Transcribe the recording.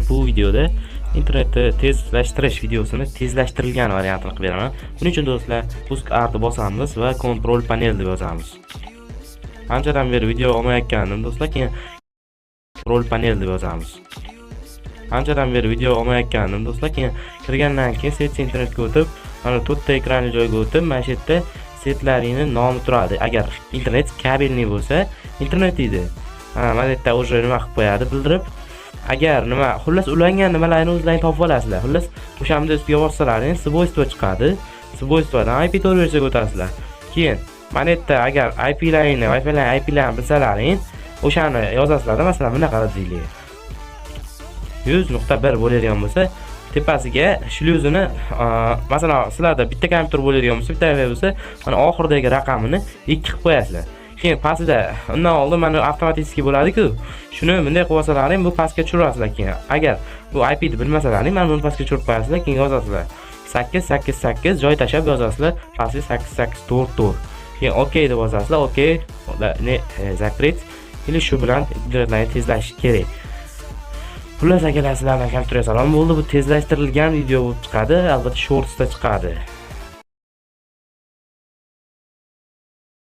Bu videoda internetni tezlashtirish videosini tezlashtirilgan variantini qilib beraman. Buning uchun do'stlar, Pusk artni bosamiz va Control panel deb yozamiz. Anchadan beri video olmayotgandim do'stlar, keyin Control panel deb yozamiz. Anchadan beri video olmayotgandim do'stlar, keyin kirgandan keyin set internetga o'tib, mana to'rtta ekranli joyga o'tib, mana shu yerda setlaringning nomi turadi. Agar internet kabelli bo'lsa, internet deydi. Mana bu yerda уже nima qilib qo'yadi bildirib. Agar nima, xullas ulangan nimalarni o'zlaring topib olasizlar. Xullas o'shamda ustiga bossalaring, svойство chiqadi. Svойствоdan IP to'g'ri o'tasizlar. Keyin mana yerda agar IP-laringni, Wi-Fi-laring IP-larini bilsalaring, o'shani yozasizlar. Masalan, bunaqa deylik. 100.1 bo'ladigan bo'lsa, tepasiga shlyuzini, masalan, sizlarda bitta kompyuter bo'ladigan bo'lsa, bitta Wi-Fi bo'lsa, mana oxiridagi raqamini 2 qilib qo'yasizlar. Keyin pastida undan oldin mana avtomatik bo'ladi-ku. Shuni bunday qilib olsalaring, bu pastga tushirasizlar keyin. Agar bu IP ni bilmasalaring, mana buni pastga tushirib qo'yasizlar, keyin yozasizlar. 888 joy tashab yozasizlar, pastga 8844. Keyin OK deb yozasizlar, OK. Zakrit. Или shu bilan internetni tezlash kerak. Xullas akalar, sizlardan kompyuter salom bo'ldi. Bu tezlashtirilgan video bo'lib chiqadi, albatta shortsda chiqadi.